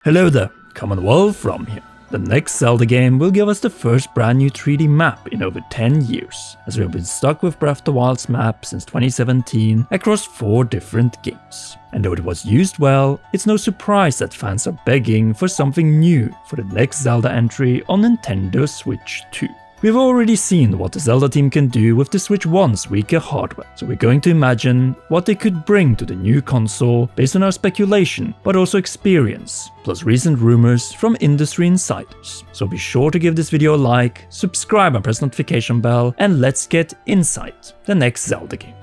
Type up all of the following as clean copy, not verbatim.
Hello there, Commonwealth from here. The Next Zelda game will give us the first brand new 3D map in over 10 years, as we have been stuck with Breath of the Wild's map since 2017 across 4 different games. And though it was used well, it's no surprise that fans are begging for something new for the Next Zelda entry on Nintendo Switch 2. We've already seen what the Zelda team can do with the Switch 1's weaker hardware, so we're going to imagine what they could bring to the new console based on our speculation, but also experience, plus recent rumors from industry insiders. So be sure to give this video a like, subscribe and press notification bell, and let's get inside the Next Zelda game.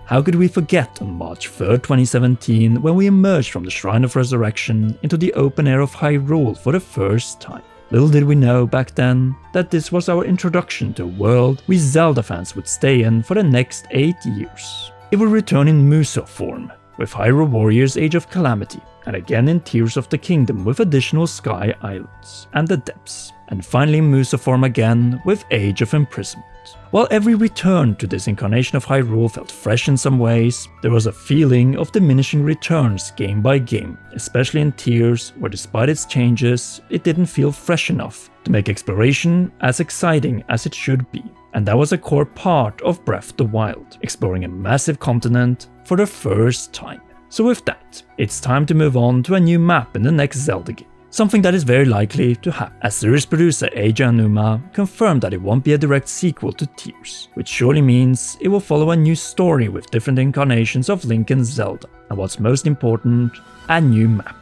How could we forget on March 3rd, 2017, when we emerged from the Shrine of Resurrection into the open air of Hyrule for the first time? Little did we know back then that this was our introduction to a world we Zelda fans would stay in for the next 8 years. It would return in Muso form, with Hyrule Warriors Age of Calamity, and again in Tears of the Kingdom with additional Sky Islands and the Depths, and finally in Muso form again with Age of Imprisonment. While every return to this incarnation of Hyrule felt fresh in some ways, there was a feeling of diminishing returns game by game, especially in Tears, where despite its changes, it didn't feel fresh enough to make exploration as exciting as it should be. And that was a core part of Breath of the Wild, exploring a massive continent for the first time. So with that, it's time to move on to a new map in the next Zelda game. Something that is very likely to happen, as series producer Eiji Aonuma confirmed that it won't be a direct sequel to Tears, which surely means it will follow a new story with different incarnations of Link and Zelda, and what's most important, a new map.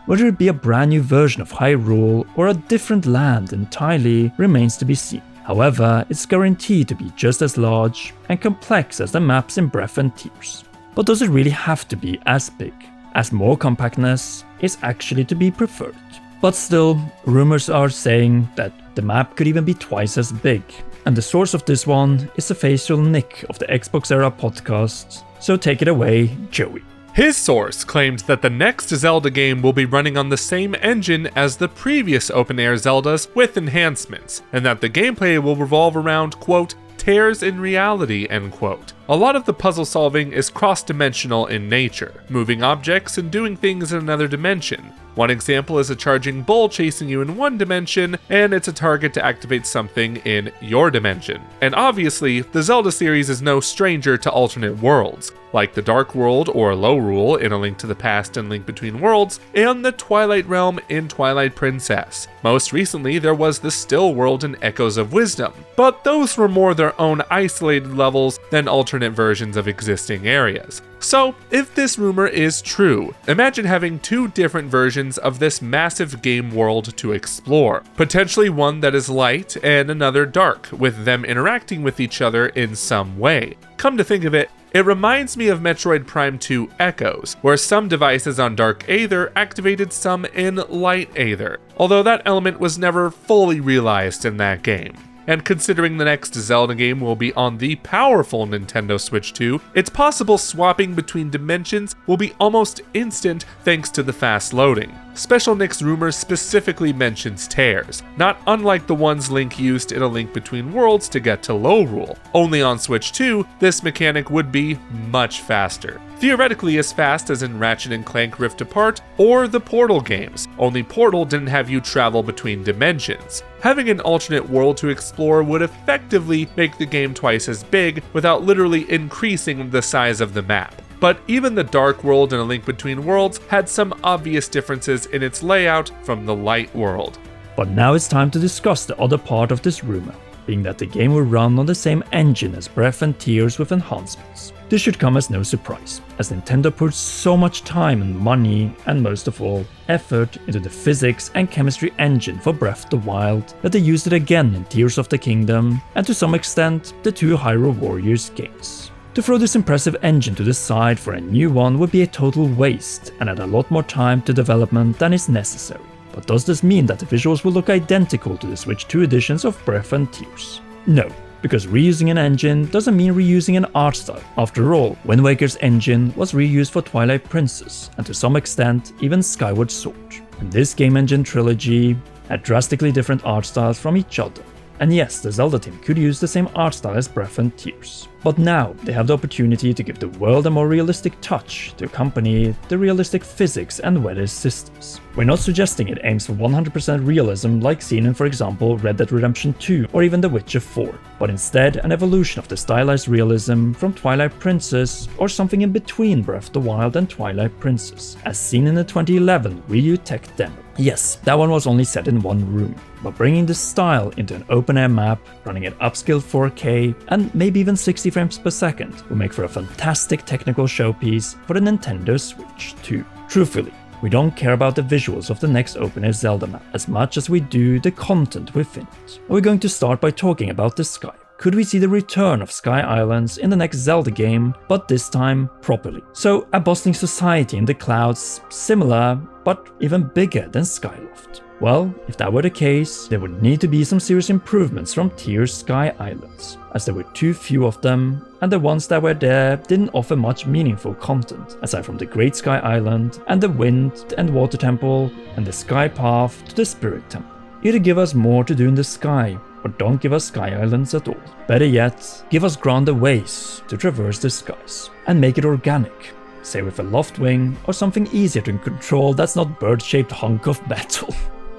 Whether it be a brand new version of Hyrule or a different land entirely remains to be seen. However, it's guaranteed to be just as large and complex as the maps in Breath and Tears. But does it really have to be as big, as more compactness is actually to be preferred? But still, rumors are saying that the map could even be twice as big, and the source of this one is the facial Nick of the Xbox Era podcast, so take it away, Joey. His source claimed that the next Zelda game will be running on the same engine as the previous open-air Zeldas with enhancements, and that the gameplay will revolve around, quote, tears in reality, end quote. A lot of the puzzle solving is cross-dimensional in nature, moving objects and doing things in another dimension. One example is a charging bull chasing you in one dimension, and it's a target to activate something in your dimension. And obviously, the Zelda series is no stranger to alternate worlds, like the Dark World or Lorule in A Link to the Past and Link Between Worlds, and the Twilight Realm in Twilight Princess. Most recently, there was the Still World in Echoes of Wisdom, but those were more their own isolated levels than alternate versions of existing areas. So, if this rumor is true, imagine having 2 different versions of this massive game world to explore. Potentially one that is light and another dark, with them interacting with each other in some way. Come to think of it, it reminds me of Metroid Prime 2 Echoes, where some devices on Dark Aether activated some in Light Aether, although that element was never fully realized in that game. And considering the next Zelda game will be on the powerful Nintendo Switch 2, it's possible swapping between dimensions will be almost instant thanks to the fast loading. Special Nick's rumor specifically mentions tears, not unlike the ones Link used in A Link Between Worlds to get to Lorule. Only on Switch 2, this mechanic would be much faster. Theoretically as fast as in Ratchet & Clank Rift Apart or the Portal games, only Portal didn't have you travel between dimensions. Having an alternate world to explore would effectively make the game twice as big without literally increasing the size of the map. But even the Dark World and A Link Between Worlds had some obvious differences in its layout from the Light World. But now it's time to discuss the other part of this rumor, being that the game will run on the same engine as Breath and Tears with enhancements. This should come as no surprise, as Nintendo put so much time and money, and most of all, effort into the physics and chemistry engine for Breath of the Wild that they used it again in Tears of the Kingdom, and to some extent, the 2 Hyrule Warriors games. To throw this impressive engine to the side for a new one would be a total waste, and add a lot more time to development than is necessary. But does this mean that the visuals will look identical to the Switch 2 editions of Breath and Tears? No, because reusing an engine doesn't mean reusing an art style. After all, Wind Waker's engine was reused for Twilight Princess, and to some extent even Skyward Sword. And this game engine trilogy had drastically different art styles from each other. And yes, the Zelda team could use the same art style as Breath and Tears. But now they have the opportunity to give the world a more realistic touch to accompany the realistic physics and weather systems. We're not suggesting it aims for 100% realism like seen in, for example, Red Dead Redemption 2 or even The Witcher 4, but instead an evolution of the stylized realism from Twilight Princess or something in between Breath of the Wild and Twilight Princess, as seen in the 2011 Wii U tech demo. Yes, that one was only set in one room, but bringing this style into an open-air map, running at upscaled 4K and maybe even 60 frames per second will make for a fantastic technical showpiece for the Nintendo Switch 2. Truthfully, we don't care about the visuals of the next open-air Zelda map as much as we do the content within it. We're going to start by talking about the sky. Could we see the return of Sky Islands in the next Zelda game, but this time properly? So, a bustling society in the clouds, similar but even bigger than Skyloft. Well, if that were the case, there would need to be some serious improvements from Tyr's Sky Islands, as there were too few of them, and the ones that were there didn't offer much meaningful content, aside from the Great Sky Island, and the Wind and Water Temple, and the Sky Path to the Spirit Temple. Either give us more to do in the sky, or don't give us Sky Islands at all. Better yet, give us grander ways to traverse the skies, and make it organic. Say with a loft wing, or something easier to control that's not bird-shaped hunk of metal.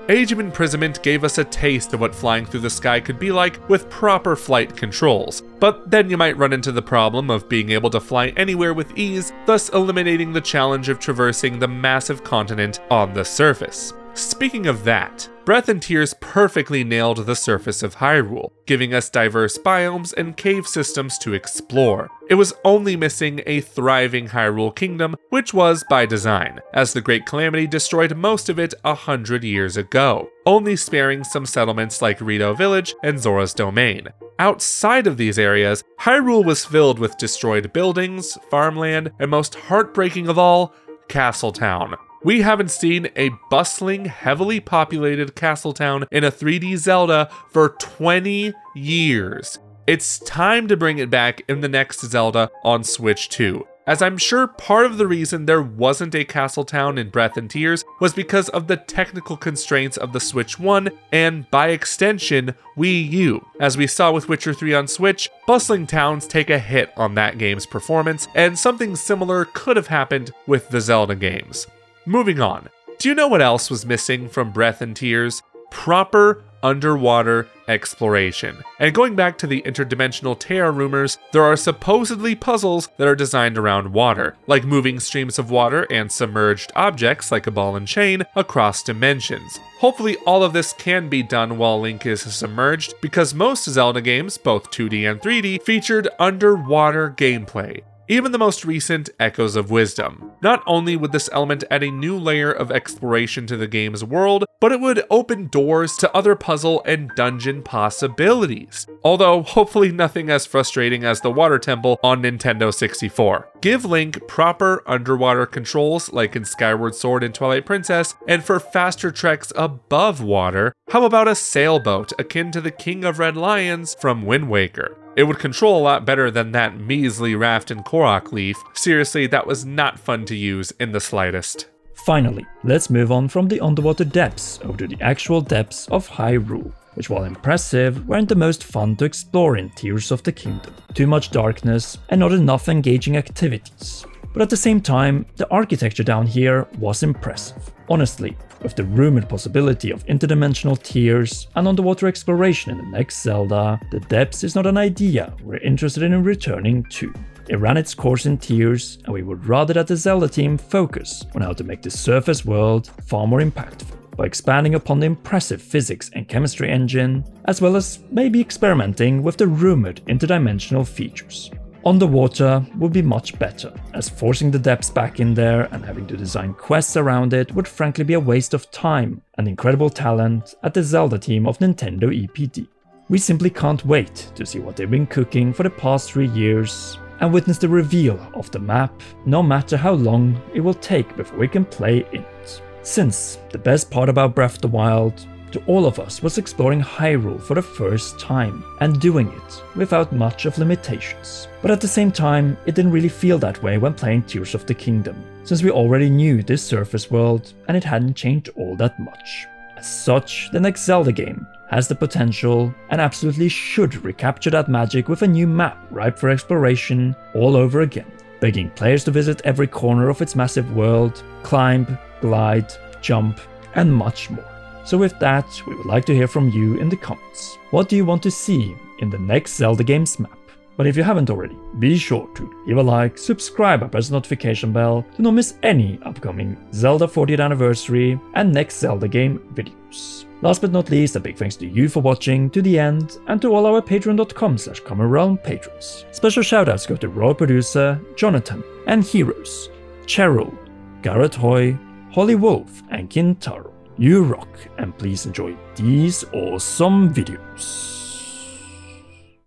Age of Imprisonment gave us a taste of what flying through the sky could be like with proper flight controls, but then you might run into the problem of being able to fly anywhere with ease, thus eliminating the challenge of traversing the massive continent on the surface. Speaking of that, Breath and Tears perfectly nailed the surface of Hyrule, giving us diverse biomes and cave systems to explore. It was only missing a thriving Hyrule kingdom, which was by design, as the Great Calamity destroyed most of it 100 years ago, only sparing some settlements like Rito Village and Zora's Domain. Outside of these areas, Hyrule was filled with destroyed buildings, farmland, and most heartbreaking of all, Castletown. We haven't seen a bustling, heavily populated castle town in a 3D Zelda for 20 years. It's time to bring it back in the next Zelda on Switch 2, as I'm sure part of the reason there wasn't a castle town in Breath and Tears was because of the technical constraints of the Switch 1 and, by extension, Wii U. As we saw with Witcher 3 on Switch, bustling towns take a hit on that game's performance, and something similar could have happened with the Zelda games. Moving on, do you know what else was missing from Breath and Tears? Proper underwater exploration. And going back to the interdimensional tear rumors, there are supposedly puzzles that are designed around water, like moving streams of water and submerged objects like a ball and chain across dimensions. Hopefully all of this can be done while Link is submerged, because most Zelda games, both 2D and 3D, featured underwater gameplay. Even the most recent Echoes of Wisdom. Not only would this element add a new layer of exploration to the game's world, but it would open doors to other puzzle and dungeon possibilities. Although, hopefully nothing as frustrating as the Water Temple on Nintendo 64. Give Link proper underwater controls like in Skyward Sword and Twilight Princess, and for faster treks above water, how about a sailboat akin to the King of Red Lions from Wind Waker? It would control a lot better than that measly raft in Korok Leaf. Seriously, that was not fun to use in the slightest. Finally, let's move on from the underwater depths over to the actual depths of Hyrule, which, while impressive, weren't the most fun to explore in Tears of the Kingdom. Too much darkness and not enough engaging activities. But at the same time, the architecture down here was impressive. Honestly, with the rumored possibility of interdimensional tears and underwater exploration in the next Zelda, the depths is not an idea we're interested in returning to. It ran its course in Tears, and we would rather that the Zelda team focus on how to make the surface world far more impactful, by expanding upon the impressive physics and chemistry engine, as well as maybe experimenting with the rumored interdimensional features. Underwater would be much better, as forcing the depths back in there and having to design quests around it would frankly be a waste of time and incredible talent at the Zelda team of Nintendo EPD. We simply can't wait to see what they've been cooking for the past 3 years and witness the reveal of the map, no matter how long it will take before we can play in it. Since the best part about Breath of the Wild to all of us was exploring Hyrule for the first time and doing it without much of limitations. But at the same time, it didn't really feel that way when playing Tears of the Kingdom, since we already knew this surface world and it hadn't changed all that much. As such, the next Zelda game has the potential and absolutely should recapture that magic with a new map ripe for exploration all over again, begging players to visit every corner of its massive world, climb, glide, jump, and much more. So with that, we would like to hear from you in the comments. What do you want to see in the next Zelda game's map? But if you haven't already, be sure to leave a like, subscribe and press the notification bell to not miss any upcoming Zelda 40th anniversary and next Zelda game videos. Last but not least, a big thanks to you for watching to the end and to all our patreon.com/commonrealm patrons. Special shoutouts go to Royal Producer, Jonathan, and Heroes, Cheryl, Garrett Hoy, Holly Wolf, and Kintaro. You rock, and please enjoy these awesome videos.